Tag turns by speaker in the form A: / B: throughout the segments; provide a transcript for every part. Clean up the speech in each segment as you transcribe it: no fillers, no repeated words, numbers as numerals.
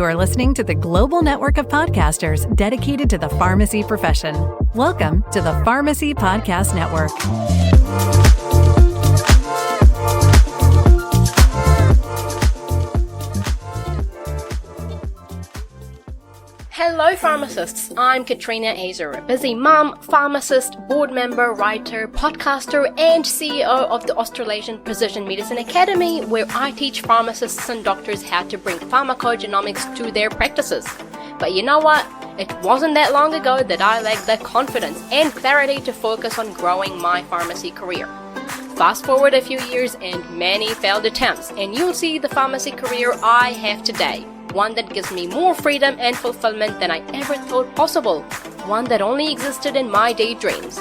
A: You are listening to the global network of podcasters dedicated to the pharmacy profession. Welcome to the Pharmacy Podcast Network.
B: Hello pharmacists, I'm Katrina Azer, a busy mom, pharmacist, board member, writer, podcaster and CEO of the Australasian Precision Medicine Academy, where I teach pharmacists and doctors how to bring pharmacogenomics to their practices. But you know what? It wasn't that long ago that I lacked the confidence and clarity to focus on growing my pharmacy career. Fast forward a few years and many failed attempts, and you'll see the pharmacy career I have today. One that gives me more freedom and fulfillment than I ever thought possible. One that only existed in my daydreams.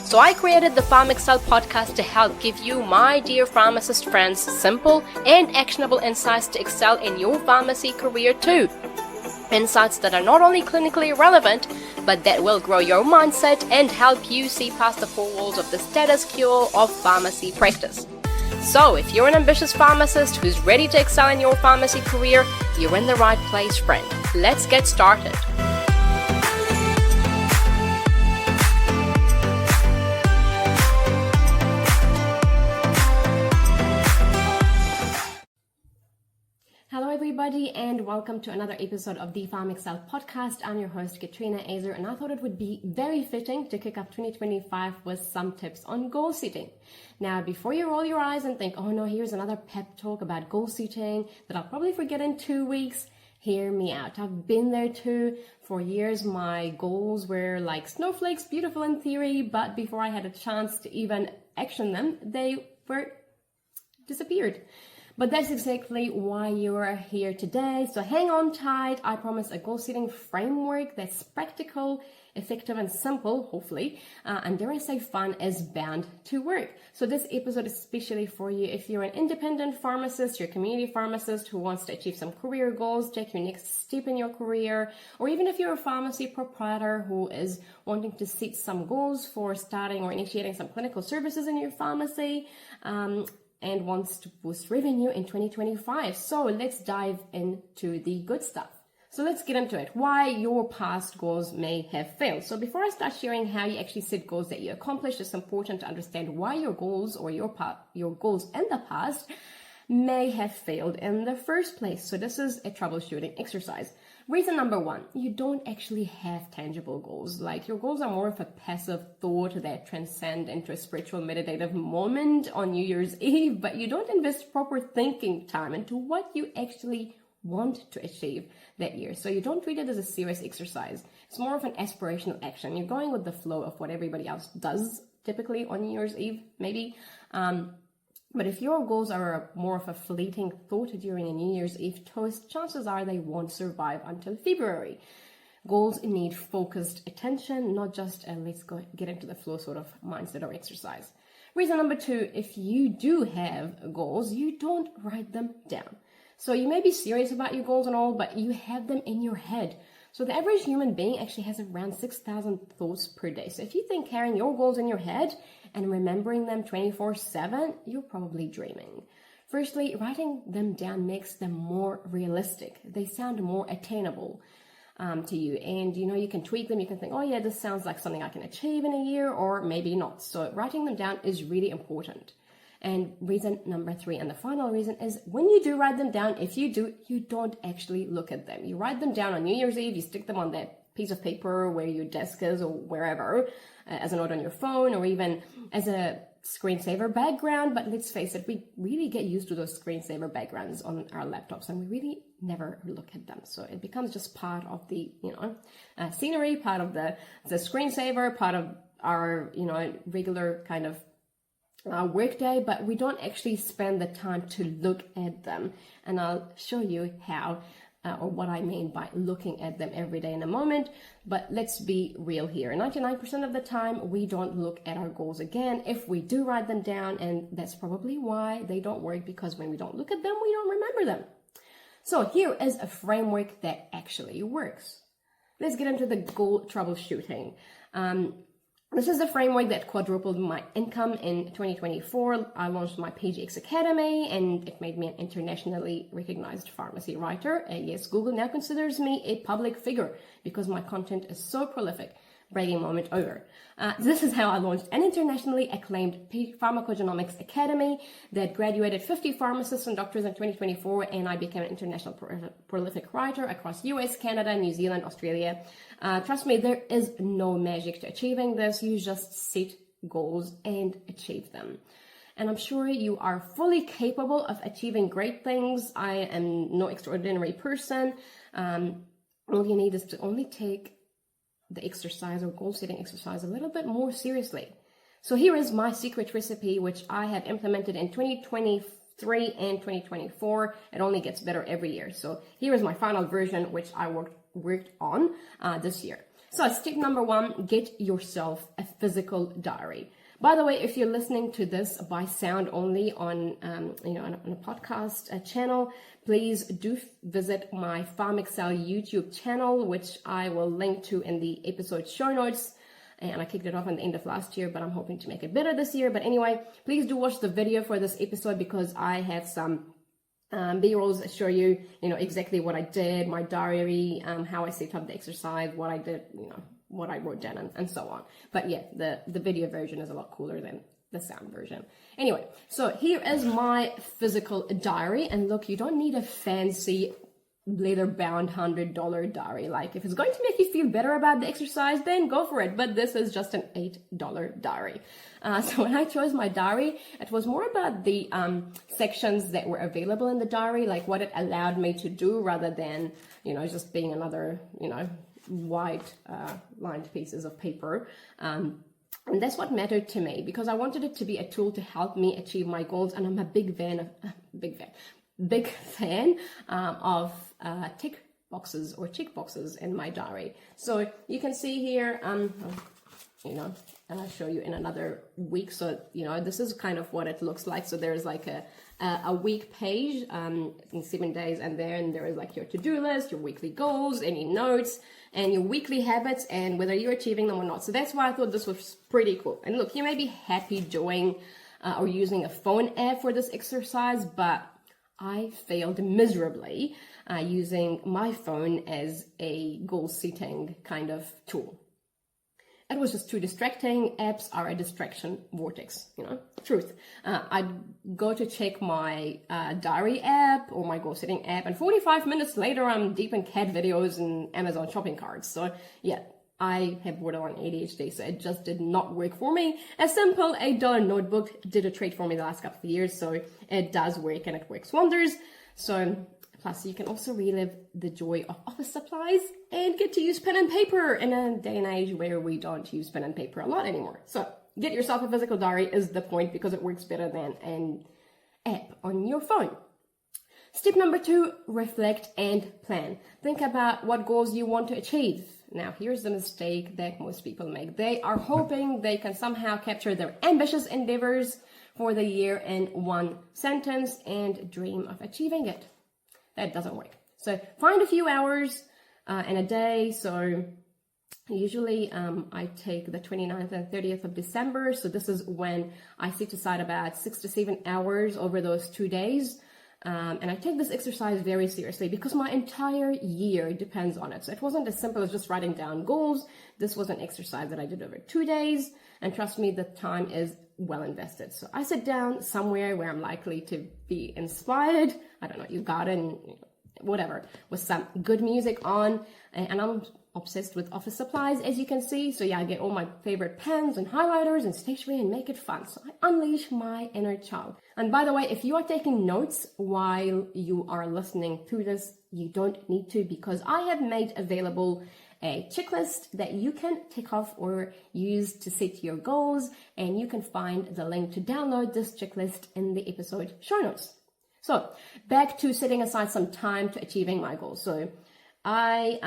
B: So I created the PharmXcel podcast to help give you, my dear pharmacist friends, simple and actionable insights to excel in your pharmacy career too. Insights that are not only clinically relevant, but that will grow your mindset and help you see past the four walls of the status quo of pharmacy practice. So, if you're an ambitious pharmacist who's ready to excel in your pharmacy career, you're in the right place, friend. Let's get started. Hello everybody and welcome to another episode of the PharmXcel podcast. I'm your host Katrina Azer, and I thought it would be very fitting to kick off 2025 with some tips on goal setting. Now, before you roll your eyes and think, oh no, here's another pep talk about goal setting that I'll probably forget in 2 weeks, hear me out. I've been there too. For years, my goals were like snowflakes, beautiful in theory, but before I had a chance to even action them, they were disappeared. But that's exactly why you're here today. So hang on tight. I promise a goal setting framework that's practical, effective and simple, hopefully, and dare I say fun, is bound to work. So this episode is especially for you if you're an independent pharmacist, you're a community pharmacist who wants to achieve some career goals, take your next step in your career, or even if you're a pharmacy proprietor who is wanting to set some goals for starting or initiating some clinical services in your pharmacy, and wants to boost revenue in 2025. So let's dive into the good stuff. So let's get into it. Why your past goals may have failed. So before I start sharing how you actually set goals that you accomplished, it's important to understand why your goals or your goals in the past may have failed in the first place. So this is a troubleshooting exercise. Reason number one, you don't actually have tangible goals. Like, your goals are more of a passive thought that transcend into a spiritual meditative moment on New Year's Eve, but you don't invest proper thinking time into what you actually want to achieve that year. So you don't treat it as a serious exercise. It's more of an aspirational action. You're going with the flow of what everybody else does, typically on New Year's Eve, maybe. But if your goals are more of a fleeting thought during a New Year's Eve toast, chances are they won't survive until February. Goals need focused attention, not just a let's go get into the flow sort of mindset or exercise. Reason number two, if you do have goals, you don't write them down. So you may be serious about your goals and all, but you have them in your head. So the average human being actually has around 6,000 thoughts per day. So if you think carrying your goals in your head and remembering them 24/7, you're probably dreaming. Firstly, writing them down makes them more realistic. They sound more attainable to you. And, you can tweak them. You can think, oh yeah, this sounds like something I can achieve in a year, or maybe not. So writing them down is really important. And reason number three, and the final reason, is when you do write them down, if you do, you don't actually look at them. You write them down on New Year's Eve, you stick them on that piece of paper where your desk is or wherever, as a note on your phone, or even as a screensaver background. But let's face it, we really get used to those screensaver backgrounds on our laptops and we really never look at them. So it becomes just part of the, scenery, part of the screensaver, part of our, regular kind of workday, but we don't actually spend the time to look at them. And I'll show you how or what I mean by looking at them every day in a moment. But let's be real here. 99% of the time, we don't look at our goals again if we do write them down, and that's probably why they don't work, because when we don't look at them, we don't remember them. So here is a framework that actually works. Let's get into the goal troubleshooting. This is the framework that quadrupled my income in 2024. I launched my PGX Academy, and it made me an internationally recognized pharmacy writer. Yes, Google now considers me a public figure because my content is so prolific. Bragging moment over. This is how I launched an internationally acclaimed pharmacogenomics academy that graduated 50 pharmacists and doctors in 2024, and I became an international prolific writer across US, Canada, New Zealand, Australia. Trust me, there is no magic to achieving this. You just set goals and achieve them. And I'm sure you are fully capable of achieving great things. I am no extraordinary person. All you need is to only take the exercise or goal setting exercise a little bit more seriously. So here is my secret recipe, which I have implemented in 2023 and 2024. It only gets better every year. So here is my final version, which I worked on this year. So step number 1, get yourself a physical diary. By the way, if you're listening to this by sound only on a podcast channel, please do visit my PharmXcel YouTube channel, which I will link to in the episode show notes. And I kicked it off at the end of last year, but I'm hoping to make it better this year. But anyway, please do watch the video for this episode because I have some B-rolls that show you, exactly what I did, my diary, how I set up the exercise, what I did, what I wrote down and so on. But yeah, the video version is a lot cooler than the sound version. Anyway, so here is my physical diary, and look, you don't need a fancy leather-bound $100 diary. Like, if it's going to make you feel better about the exercise, then go for it. But this is just an $8 diary. So when I chose my diary, it was more about the sections that were available in the diary, like what it allowed me to do, rather than just being another white lined pieces of paper. And that's what mattered to me, because I wanted it to be a tool to help me achieve my goals. And I'm a big fan of tick boxes or check boxes in my diary. So you can see here, and I'll show you in another week. So, this is kind of what it looks like. So there's like a week page in 7 days, and then there is like your to-do list, your weekly goals, any notes, and your weekly habits, and whether you're achieving them or not. So that's why I thought this was pretty cool. And look, you may be happy doing or using a phone app for this exercise, but I failed miserably using my phone as a goal-setting kind of tool. It was just too distracting. Apps are a distraction vortex, truth. I'd go to check my diary app or my goal-setting app, and 45 minutes later, I'm deep in cat videos and Amazon shopping carts. So yeah, I have borderline ADHD, so it just did not work for me. A simple $8 notebook did a trade for me the last couple of years, so it does work, and it works wonders. So plus, you can also relive the joy of office supplies and get to use pen and paper in a day and age where we don't use pen and paper a lot anymore. So get yourself a physical diary is the point, because it works better than an app on your phone. Step number 2, reflect and plan. Think about what goals you want to achieve. Now, here's the mistake that most people make. They are hoping they can somehow capture their ambitious endeavors for the year in one sentence and dream of achieving it. That doesn't work. So find a few hours in a day. So usually I take the 29th and 30th of December. So this is when I set aside about 6 to 7 hours over those 2 days. And I take this exercise very seriously because my entire year depends on it. So it wasn't as simple as just writing down goals. This was an exercise that I did over 2 days. And trust me, the time is well invested. So I sit down somewhere where I'm likely to be inspired. I don't know, your garden, whatever, with some good music on. And I'm obsessed with office supplies, as you can see. So yeah, I get all my favorite pens and highlighters and stationery and make it fun. So I unleash my inner child. And by the way, if you are taking notes while you are listening to this, you don't need to, because I have made available a checklist that you can tick off or use to set your goals. And you can find the link to download this checklist in the episode show notes. So back to setting aside some time to achieving my goals. So I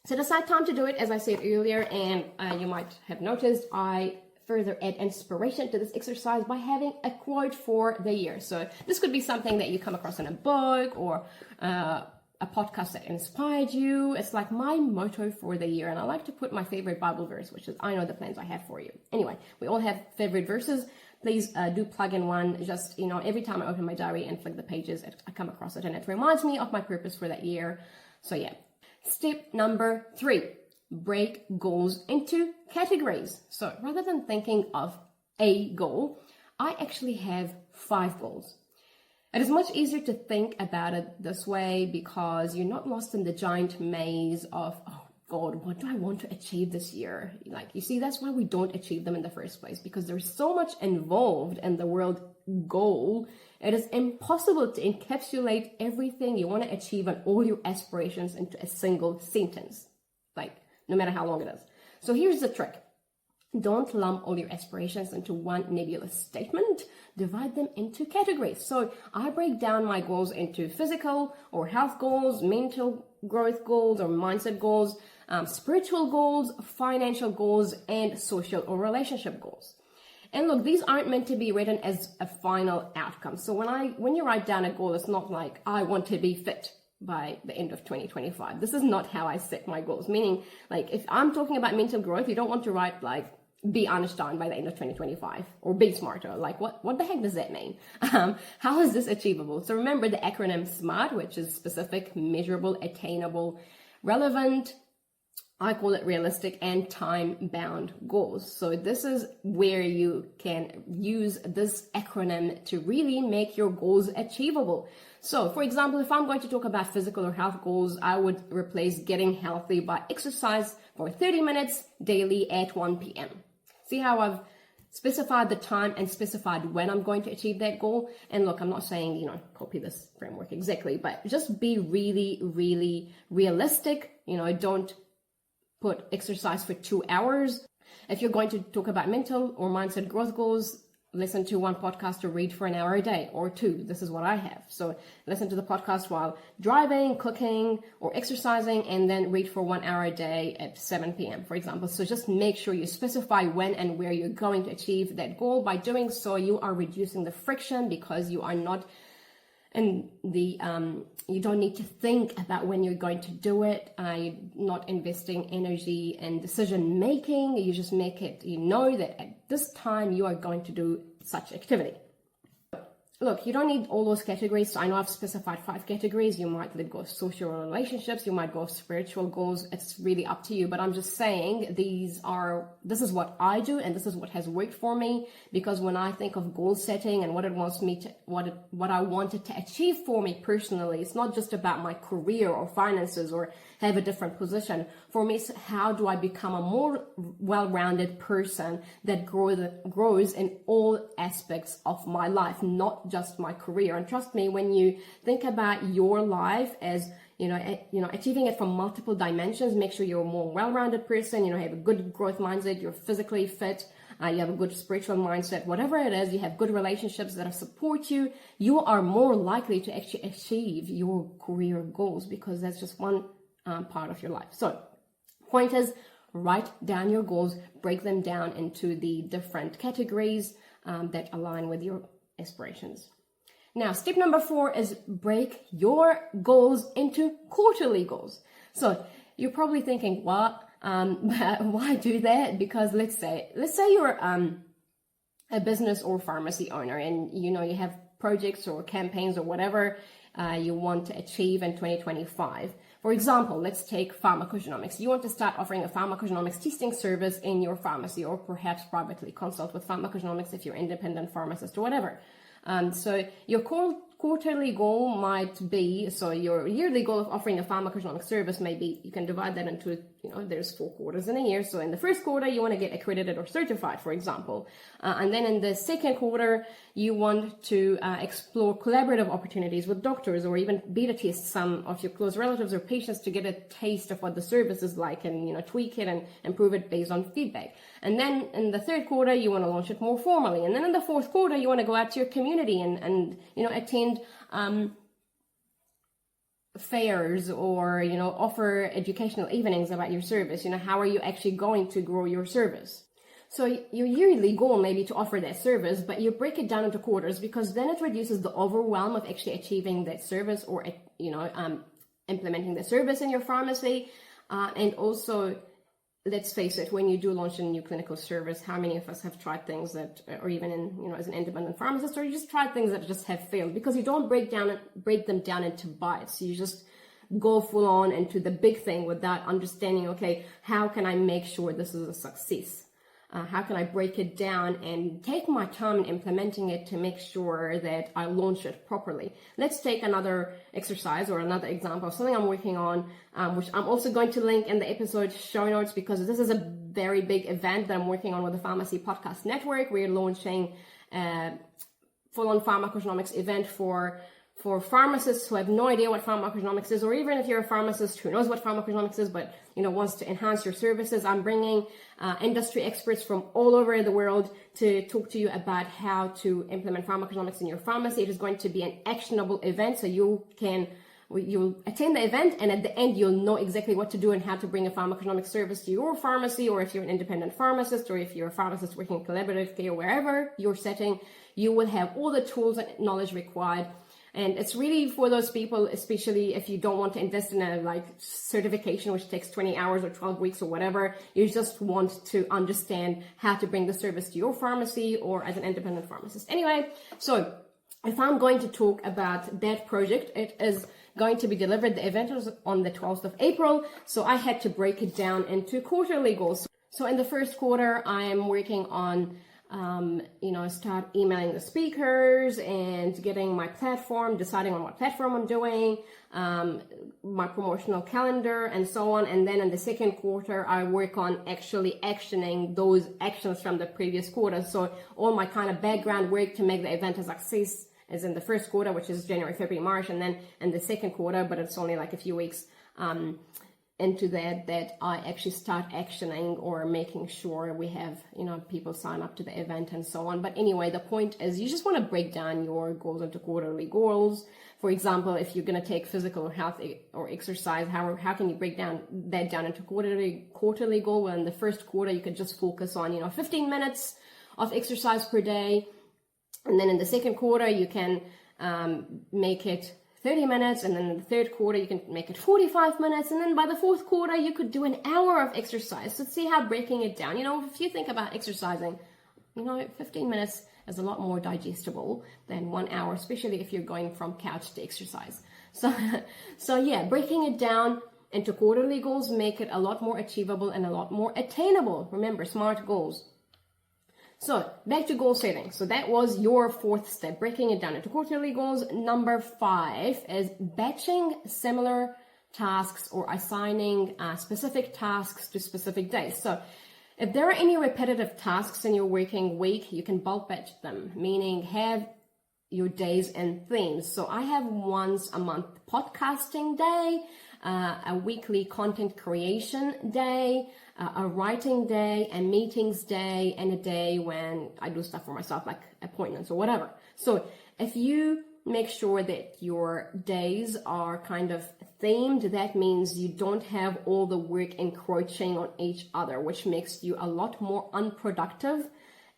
B: set aside time to do it, as I said earlier, and you might have noticed I further add inspiration to this exercise by having a quote for the year. So this could be something that you come across in a book or a podcast that inspired you. It's like my motto for the year. And I like to put my favorite Bible verse, which is, I know the plans I have for you. Anyway, we all have favorite verses. Please do plug in one. Just, every time I open my diary and flick the pages, I come across it and it reminds me of my purpose for that year. So yeah. Step number 3, break goals into categories. So rather than thinking of a goal, I actually have 5 goals. It is much easier to think about it this way because you're not lost in the giant maze of, oh God, what do I want to achieve this year? Like, you see, that's why we don't achieve them in the first place, because there's so much involved in the word goal. It is impossible to encapsulate everything you want to achieve and all your aspirations into a single sentence, like no matter how long it is. So here's the trick. Don't lump all your aspirations into one nebulous statement. Divide them into categories. So I break down my goals into physical or health goals, mental growth goals or mindset goals, spiritual goals, financial goals, and social or relationship goals. And look, these aren't meant to be written as a final outcome. So when you write down a goal, it's not like, I want to be fit by the end of 2025. This is not how I set my goals. Meaning, like, if I'm talking about mental growth, you don't want to write like, be Einstein by the end of 2025 or be smarter. Like, what the heck does that mean? How is this achievable? So remember the acronym SMART, which is specific, measurable, attainable, relevant, I call it realistic, and time-bound goals. So this is where you can use this acronym to really make your goals achievable. So for example, if I'm going to talk about physical or health goals, I would replace getting healthy by exercise for 30 minutes daily at 1 p.m. See how I've specified the time and specified when I'm going to achieve that goal? And look, I'm not saying, copy this framework exactly, but just be really, really realistic. Don't put exercise for 2 hours. If you're going to talk about mental or mindset growth goals, listen to one podcast or read for an hour a day or 2. This is what I have. So listen to the podcast while driving, cooking, or exercising, and then read for 1 hour a day at 7 p.m., for example. So just make sure you specify when and where you're going to achieve that goal. By doing so, you are reducing the friction because you are not you don't need to think about when you're going to do it. You're not investing energy and decision making. You just make it, that at this time you are going to do such activity. Look, you don't need all those categories. So I know I've specified 5 categories. You might let go of social relationships. You might go of spiritual goals. It's really up to you. But I'm just saying this is what I do, and this is what has worked for me. Because when I think of goal setting and what I wanted to achieve for me personally, it's not just about my career or finances or have a different position. For me, it's how do I become a more well-rounded person that grows in all aspects of my life, not just my career. And trust me, when you think about your life as achieving it from multiple dimensions, make sure you're a more well-rounded person, have a good growth mindset, you're physically fit, you have a good spiritual mindset, whatever it is, you have good relationships that support you, you are more likely to actually achieve your career goals, because that's just one part of your life. So point is, write down your goals, break them down into the different categories that align with your aspirations. Now, step number 4 is break your goals into quarterly goals. So you're probably thinking, what? Why do that? Because let's say you're a business or pharmacy owner, and you have projects or campaigns or whatever you want to achieve in 2025. For example, let's take pharmacogenomics. You want to start offering a pharmacogenomics testing service in your pharmacy, or perhaps privately consult with pharmacogenomics if you're an independent pharmacist or whatever. So your quarterly goal might be, so your yearly goal of offering a pharmacogenomic service may be, you can divide that into, there's 4 quarters in a year. So in the first quarter, you want to get accredited or certified, for example. And then in the second quarter, you want to explore collaborative opportunities with doctors, or even beta test some of your close relatives or patients to get a taste of what the service is like, and, tweak it and improve it based on feedback. And then in the third quarter, you want to launch it more formally. And then in the fourth quarter, you want to go out to your community and attend fairs, or offer educational evenings about your service. How are you actually going to grow your service? So your yearly goal may be to offer that service, but you break it down into quarters, because then it reduces the overwhelm of actually achieving that service, or implementing the service in your pharmacy. And also, let's face it, when you do launch a new clinical service, how many of us have tried things that, or even in, as an independent pharmacist, or you just tried things that just have failed because you don't break them down into bites. You just go full on into the big thing without understanding, okay, how can I make sure this is a success? How can I break it down and take my time in implementing it to make sure that I launch it properly? Let's take another exercise or another example of something I'm working on, which I'm also going to link in the episode show notes, because this is a very big event that I'm working on with the Pharmacy Podcast Network. We're launching a full-on pharmacoeconomics event for pharmacists who have no idea what pharmacoeconomics is, or even if you're a pharmacist who knows what pharmacoeconomics is but wants to enhance your services. I'm bringing industry experts from all over the world to talk to you about how to implement pharmacoeconomics in your pharmacy. It is going to be an actionable event, so you'll attend the event, and at the end you'll know exactly what to do and how to bring a pharmacoeconomic service to your pharmacy, or if you're an independent pharmacist, or if you're a pharmacist working in collaborative care, wherever you're setting, you will have all the tools and knowledge required. And it's really for those people, especially if you don't want to invest in a certification, which takes 20 hours or 12 weeks or whatever. You just want to understand how to bring the service to your pharmacy or as an independent pharmacist. Anyway, so if I'm going to talk about that project, it is going to be delivered. The event is on the 12th of April. So I had to break it down into quarterly goals. So in the first quarter, I am working on start emailing the speakers and getting my platform, deciding on what platform I'm doing, my promotional calendar and so on. And then in the second quarter, I work on actually actioning those actions from the previous quarter. So all my kind of background work to make the event a success is in the first quarter, which is January, February, March, and then in the second quarter, but it's only like a few weeks into that I actually start actioning or making sure we have, people sign up to the event and so on. But anyway, the point is you just want to break down your goals into quarterly goals. For example, if you're going to take physical or health or exercise, how can you break that down into quarterly goal? Well, in the first quarter, you could just focus on, 15 minutes of exercise per day. And then in the second quarter, you can make it 30 minutes, and then in the third quarter you can make it 45 minutes, and then by the fourth quarter you could do an hour of exercise. So see how breaking it down, if you think about exercising, 15 minutes is a lot more digestible than 1 hour, especially if you're going from couch to exercise. So yeah, breaking it down into quarterly goals make it a lot more achievable and a lot more attainable. Remember, SMART goals. So back to goal setting. So that was your fourth step, breaking it down into quarterly goals. Number 5 is batching similar tasks or assigning specific tasks to specific days. So if there are any repetitive tasks in your working week, you can bulk batch them, meaning have your days and themes. So I have once a month podcasting day, a weekly content creation day, a writing day, a meetings day, and a day when I do stuff for myself, like appointments or whatever. So if you make sure that your days are kind of themed, that means you don't have all the work encroaching on each other, which makes you a lot more unproductive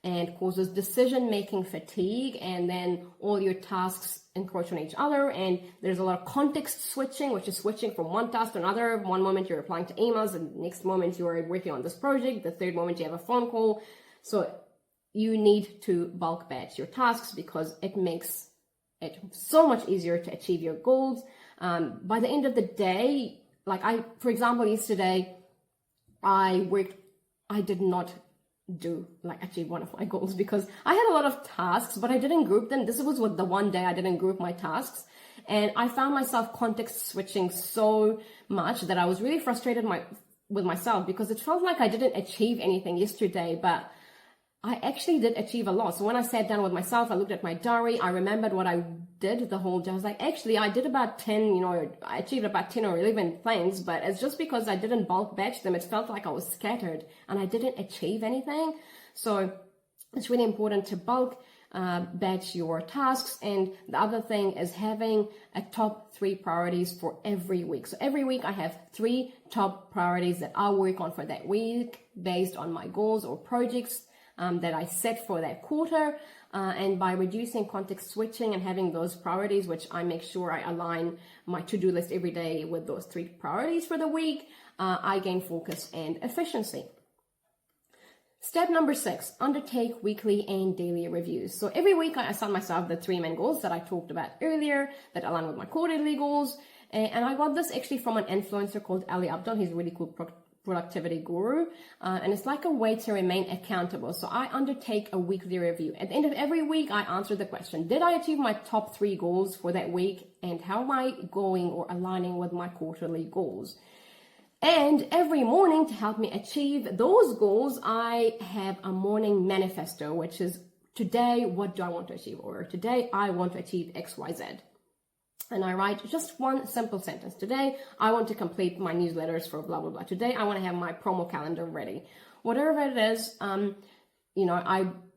B: and causes decision-making fatigue, and then all your tasks encroach on each other, and there's a lot of context switching, which is switching from one task to another. One moment you're replying to emails, the next moment you're working on this project, the third moment you have a phone call. So you need to bulk batch your tasks because it makes it so much easier to achieve your goals. By the end of the day, for example, yesterday I did not achieve one of my goals because I had a lot of tasks, but I didn't group them. This was the one day I didn't group my tasks, and I found myself context switching so much that I was really frustrated with myself because it felt like I didn't achieve anything yesterday, but I actually did achieve a lot. So when I sat down with myself, I looked at my diary, I remembered what I did the whole day. I was like, actually, I did about 10, I achieved about 10 or 11 things, but it's just because I didn't bulk batch them. It felt like I was scattered and I didn't achieve anything. So it's really important to bulk batch your tasks. And the other thing is having a top 3 priorities for every week. So every week I have 3 top priorities that I work on for that week based on my goals or projects that I set for that quarter. And by reducing context switching and having those priorities, which I make sure I align my to-do list every day with those 3 priorities for the week, I gain focus and efficiency. Step number 6, undertake weekly and daily reviews. So every week I assign myself the 3 main goals that I talked about earlier that align with my quarterly goals. And I got this actually from an influencer called Ali Abdul. He's a really cool productivity guru. And it's like a way to remain accountable. So I undertake a weekly review. At the end of every week, I answer the question, did I achieve my top 3 goals for that week? And how am I going or aligning with my quarterly goals? And every morning, to help me achieve those goals, I have a morning manifesto, which is today, what do I want to achieve? Or today, I want to achieve X, Y, Z. And I write just one simple sentence. Today, I want to complete my newsletters for blah, blah, blah. Today, I want to have my promo calendar ready. Whatever it is,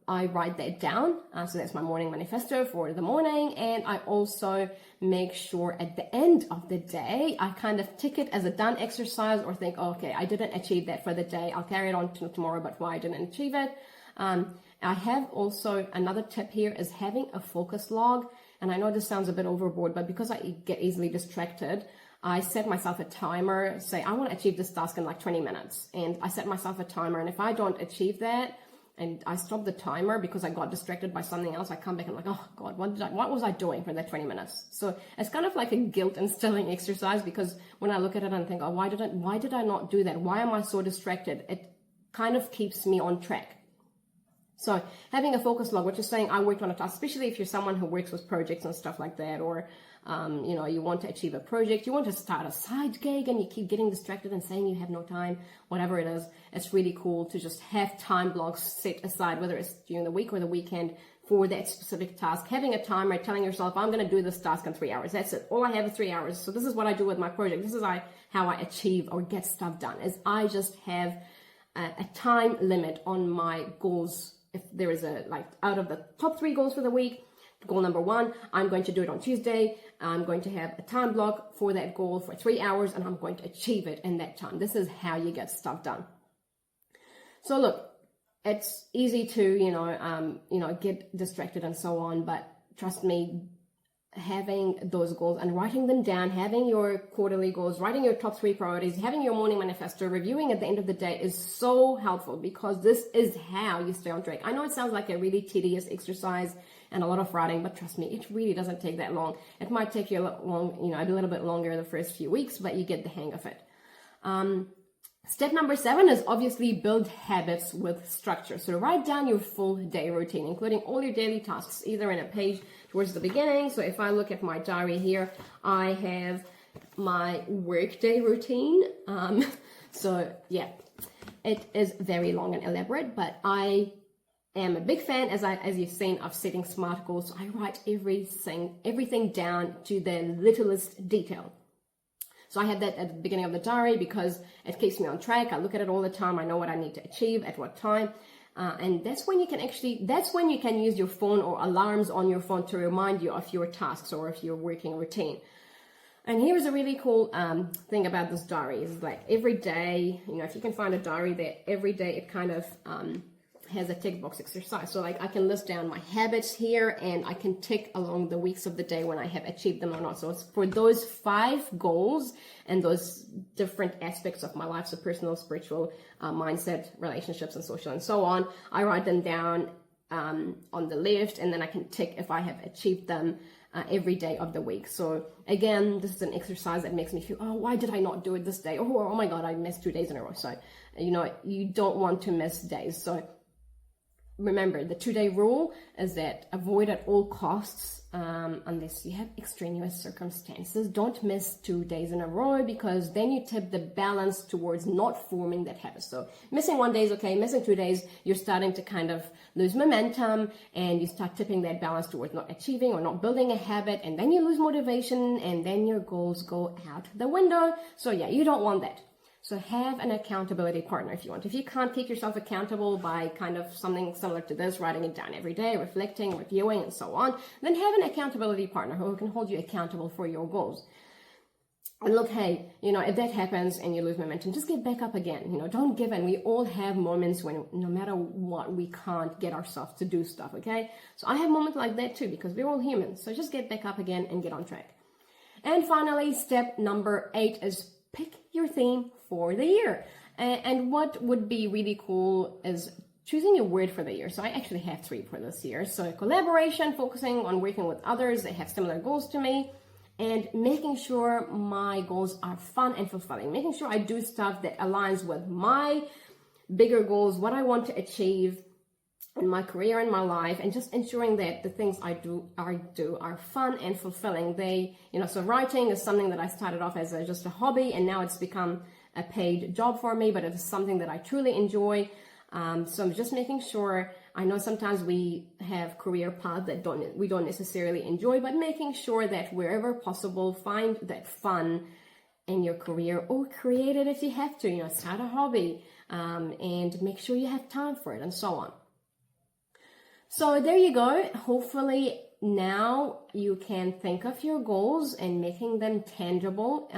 B: I write that down. So that's my morning manifesto for the morning. And I also make sure at the end of the day, I kind of tick it as a done exercise or think, okay, I didn't achieve that for the day. I'll carry it on to tomorrow, but why I didn't achieve it. I have also another tip here is having a focus log. And I know this sounds a bit overboard, but because I get easily distracted, I set myself a timer, say I want to achieve this task in like 20 minutes. And I set myself a timer. And if I don't achieve that and I stop the timer because I got distracted by something else, I come back and I'm like, oh God, what was I doing for that 20 minutes? So it's kind of like a guilt instilling exercise because when I look at it and think, oh, why did I not do that? Why am I so distracted? It kind of keeps me on track. So having a focus log, which is saying I worked on a task, especially if you're someone who works with projects and stuff like that, or, you want to achieve a project, you want to start a side gig and you keep getting distracted and saying you have no time, whatever it is, it's really cool to just have time blocks set aside, whether it's during the week or the weekend for that specific task. Having a timer, telling yourself, I'm going to do this task in 3 hours. That's it. All I have is 3 hours. So this is what I do with my project. This is how I achieve or get stuff done, is I just have a time limit on my goals. If there is out of the top 3 goals for the week, goal number 1, I'm going to do it on Tuesday. I'm going to have a time block for that goal for 3 hours and I'm going to achieve it in that time. This is how you get stuff done. So look, it's easy to, get distracted and so on, but trust me, having those goals and writing them down, having your quarterly goals, writing your top 3 priorities, having your morning manifesto, reviewing at the end of the day is so helpful because this is how you stay on track. I know it sounds like a really tedious exercise and a lot of writing, but trust me, it really doesn't take that long. It might take you a little bit longer the first few weeks, but you get the hang of it. Step number 7 is obviously build habits with structure. So write down your full day routine, including all your daily tasks, either in a page towards the beginning. So if I look at my diary here, I have my workday routine. So yeah, it is very long and elaborate, but I am a big fan, as you've seen, of setting SMART goals. So I write everything down to the littlest detail. So I had that at the beginning of the diary because it keeps me on track. I look at it all the time. I know what I need to achieve at what time. And that's when you can use your phone or alarms on your phone to remind you of your tasks or of your working routine. And here's a really cool thing about this diary is like every day, if you can find a diary that every day it kind of has a tick box exercise. So like I can list down my habits here and I can tick along the weeks of the day when I have achieved them or not. So it's for those 5 goals and those different aspects of my life, so personal, spiritual, mindset, relationships, and social, and so on. I write them down on the left, and then I can tick if I have achieved them every day of the week. So again, this is an exercise that makes me feel, oh, why did I not do it this day? Oh my God, I missed 2 days in a row. So, you don't want to miss days. So remember, the 2-day rule is that avoid at all costs, unless you have extraneous circumstances. Don't miss 2 days in a row because then you tip the balance towards not forming that habit. So missing 1 day is okay. Missing 2 days, you're starting to kind of lose momentum and you start tipping that balance towards not achieving or not building a habit, and then you lose motivation and then your goals go out the window. So yeah, you don't want that. So have an accountability partner if you want. If you can't keep yourself accountable by kind of something similar to this, writing it down every day, reflecting, reviewing, and so on, then have an accountability partner who can hold you accountable for your goals. And look, hey, if that happens and you lose momentum, just get back up again. Don't give in. We all have moments when no matter what, we can't get ourselves to do stuff, okay? So I have moments like that too, because we're all human. So just get back up again and get on track. And finally, step number 8 is pick your theme for the year. And what would be really cool is choosing a word for the year. So I actually have 3 for this year. So collaboration, focusing on working with others that have similar goals to me, and making sure my goals are fun and fulfilling, making sure I do stuff that aligns with my bigger goals, what I want to achieve in my career and my life, and just ensuring that the things I do are fun and fulfilling. So writing is something that I started off as just a hobby, and now it's become a paid job for me, but it's something that I truly enjoy. So I'm just making sure, I know sometimes we have career paths that we don't necessarily enjoy, but making sure that wherever possible, find that fun in your career, or create it if you have to, start a hobby, and make sure you have time for it, and so on. So there you go. Hopefully now you can think of your goals and making them tangible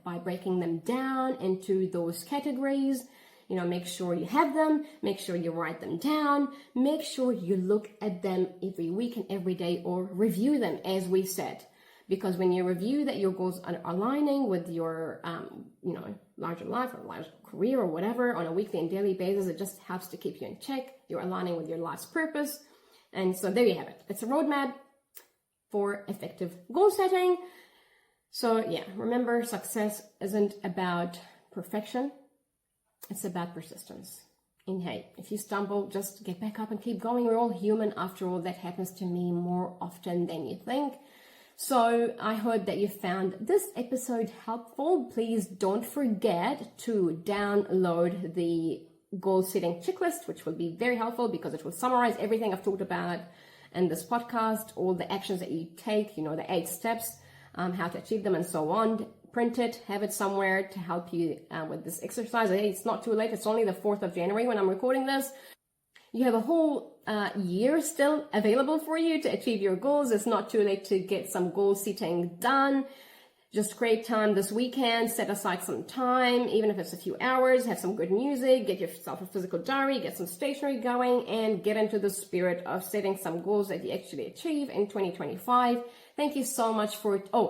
B: by breaking them down into those categories. Make sure you have them, make sure you write them down, make sure you look at them every week and every day, or review them, as we said. Because when you review that your goals are aligning with your, larger life or larger career or whatever on a weekly and daily basis, it just helps to keep you in check. You're aligning with your life's purpose. And so there you have it. It's a roadmap for effective goal setting. So yeah, remember, success isn't about perfection. It's about persistence. And hey, if you stumble, just get back up and keep going. We're all human after all. That happens to me more often than you think. So I hope that you found this episode helpful. Please don't forget to download the goal setting checklist, which will be very helpful because it will summarize everything I've talked about in this podcast, all the actions that you take, the 8 steps, how to achieve them, and so on. Print it, have it somewhere to help you with this exercise. It's not too late. It's only the 4th of January when I'm recording this. You have a whole year still available for you to achieve your goals. It's not too late to get some goal setting done. Just create time this weekend, set aside some time, even if it's a few hours, have some good music, get yourself a physical diary, get some stationery going, and get into the spirit of setting some goals that you actually achieve in 2025. Thank you so much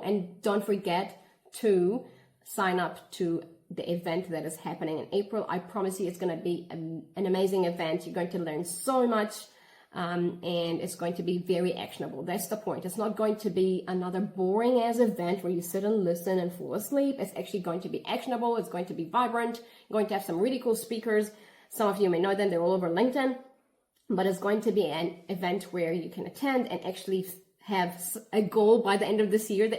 B: and don't forget to sign up to the event that is happening in April. I promise you it's going to be an amazing event. You're going to learn so much, and it's going to be very actionable. That's the point. It's not going to be another boring ass event where you sit and listen and fall asleep. It's actually going to be actionable. It's going to be vibrant. You're going to have some really cool speakers. Some of you may know them. They're all over LinkedIn. But it's going to be an event where you can attend and actually have a goal by the end of this year.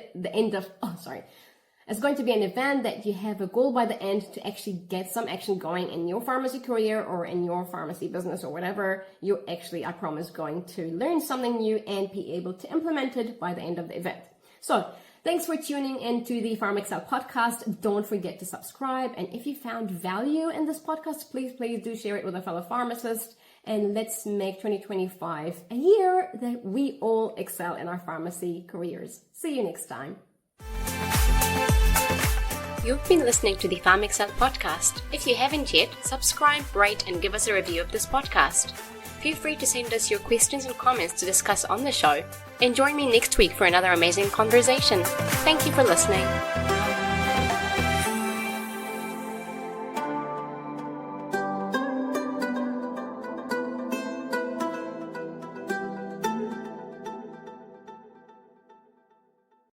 B: It's going to be an event that you have a goal by the end to actually get some action going in your pharmacy career or in your pharmacy business or whatever. You're actually, I promise, going to learn something new and be able to implement it by the end of the event. So thanks for tuning into the PharmXcel podcast. Don't forget to subscribe. And if you found value in this podcast, please do share it with a fellow pharmacist. And let's make 2025 a year that we all excel in our pharmacy careers. See you next time.
C: You've been listening to the PharmXcel podcast. If you haven't yet, subscribe, rate, and give us a review of this podcast. Feel free to send us your questions and comments to discuss on the show. And join me next week for another amazing conversation. Thank you for listening.